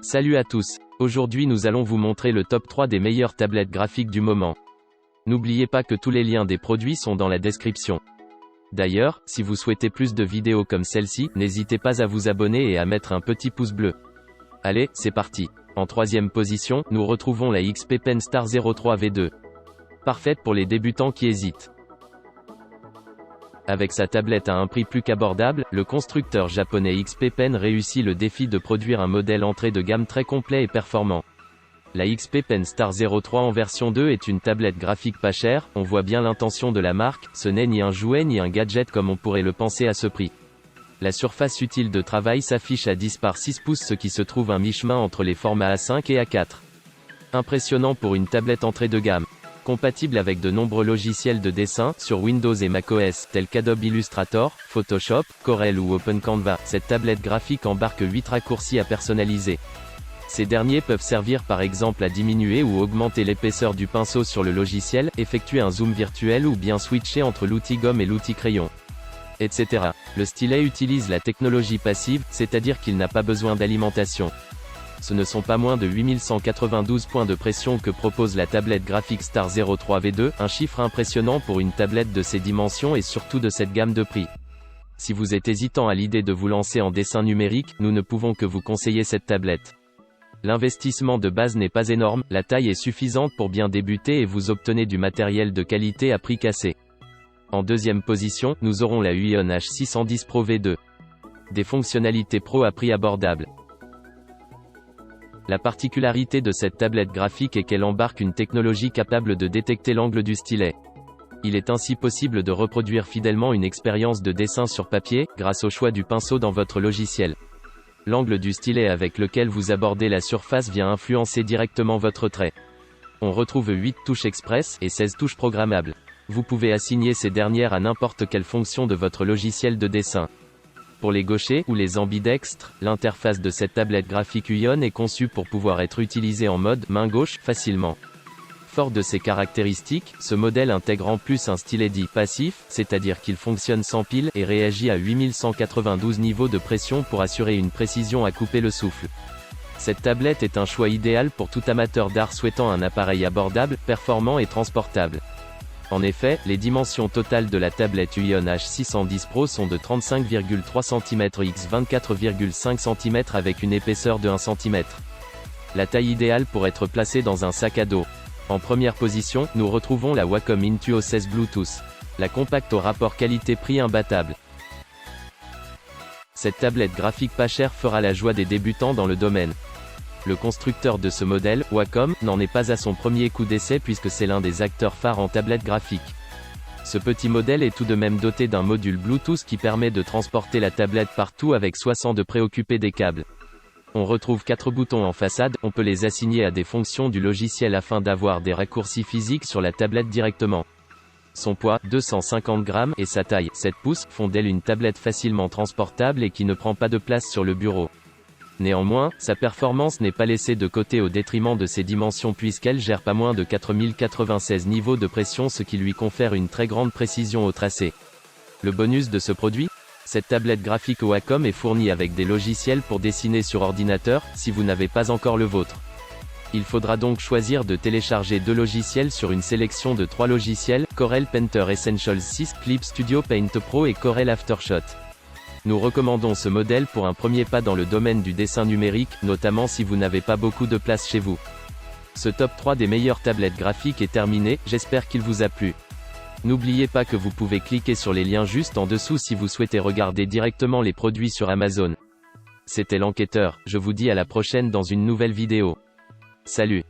Salut à tous. Aujourd'hui nous allons vous montrer le top 3 des meilleures tablettes graphiques du moment. N'oubliez pas que tous les liens des produits sont dans la description. D'ailleurs, si vous souhaitez plus de vidéos comme celle-ci, n'hésitez pas à vous abonner et à mettre un petit pouce bleu. Allez, c'est parti. En troisième position, nous retrouvons la XP Pen Star 03 V2. Parfaite pour les débutants qui hésitent. Avec sa tablette à un prix plus qu'abordable, le constructeur japonais XP Pen réussit le défi de produire un modèle entrée de gamme très complet et performant. La XP Pen Star 03 en version 2 est une tablette graphique pas chère, on voit bien l'intention de la marque, ce n'est ni un jouet ni un gadget comme on pourrait le penser à ce prix. La surface utile de travail s'affiche à 10 par 6 pouces ce qui se trouve un mi-chemin entre les formats A5 et A4. Impressionnant pour une tablette entrée de gamme. Compatible avec de nombreux logiciels de dessin, sur Windows et macOS, tels qu'Adobe Illustrator, Photoshop, Corel ou OpenCanva, cette tablette graphique embarque 8 raccourcis à personnaliser. Ces derniers peuvent servir par exemple à diminuer ou augmenter l'épaisseur du pinceau sur le logiciel, effectuer un zoom virtuel ou bien switcher entre l'outil gomme et l'outil crayon, etc. Le stylet utilise la technologie passive, c'est-à-dire qu'il n'a pas besoin d'alimentation. Ce ne sont pas moins de 8192 points de pression que propose la tablette graphique Star 03 V2, un chiffre impressionnant pour une tablette de ces dimensions et surtout de cette gamme de prix. Si vous êtes hésitant à l'idée de vous lancer en dessin numérique, nous ne pouvons que vous conseiller cette tablette. L'investissement de base n'est pas énorme, la taille est suffisante pour bien débuter et vous obtenez du matériel de qualité à prix cassé. En deuxième position, nous aurons la Huion H610 Pro V2. Des fonctionnalités pro à prix abordable. La particularité de cette tablette graphique est qu'elle embarque une technologie capable de détecter l'angle du stylet. Il est ainsi possible de reproduire fidèlement une expérience de dessin sur papier, grâce au choix du pinceau dans votre logiciel. L'angle du stylet avec lequel vous abordez la surface vient influencer directement votre trait. On retrouve 8 touches express et 16 touches programmables. Vous pouvez assigner ces dernières à n'importe quelle fonction de votre logiciel de dessin. Pour les gauchers ou les ambidextres, l'interface de cette tablette graphique Huion est conçue pour pouvoir être utilisée en mode main gauche facilement. Fort de ces caractéristiques, ce modèle intègre en plus un stylet dit passif, c'est-à-dire qu'il fonctionne sans pile et réagit à 8192 niveaux de pression pour assurer une précision à couper le souffle. Cette tablette est un choix idéal pour tout amateur d'art souhaitant un appareil abordable, performant et transportable. En effet, les dimensions totales de la tablette Huion H610 Pro sont de 35,3 cm x 24,5 cm avec une épaisseur de 1 cm. La taille idéale pour être placée dans un sac à dos. En première position, nous retrouvons la Wacom Intuos 16 Bluetooth. La compacte au rapport qualité-prix imbattable. Cette tablette graphique pas chère fera la joie des débutants dans le domaine. Le constructeur de ce modèle, Wacom, n'en est pas à son premier coup d'essai puisque c'est l'un des acteurs phares en tablette graphique. Ce petit modèle est tout de même doté d'un module Bluetooth qui permet de transporter la tablette partout avec soi sans de préoccuper des câbles. On retrouve 4 boutons en façade, on peut les assigner à des fonctions du logiciel afin d'avoir des raccourcis physiques sur la tablette directement. Son poids, 250 grammes, et sa taille, 7 pouces, font d'elle une tablette facilement transportable et qui ne prend pas de place sur le bureau. Néanmoins, sa performance n'est pas laissée de côté au détriment de ses dimensions puisqu'elle gère pas moins de 4096 niveaux de pression ce qui lui confère une très grande précision au tracé. Le bonus de ce produit ? Cette tablette graphique Wacom est fournie avec des logiciels pour dessiner sur ordinateur, si vous n'avez pas encore le vôtre. Il faudra donc choisir de télécharger 2 logiciels sur une sélection de 3 logiciels, Corel Painter Essentials 6, Clip Studio Paint Pro et Corel Aftershot. Nous recommandons ce modèle pour un premier pas dans le domaine du dessin numérique, notamment si vous n'avez pas beaucoup de place chez vous. Ce top 3 des meilleures tablettes graphiques est terminé, j'espère qu'il vous a plu. N'oubliez pas que vous pouvez cliquer sur les liens juste en dessous si vous souhaitez regarder directement les produits sur Amazon. C'était l'enquêteur, je vous dis à la prochaine dans une nouvelle vidéo. Salut!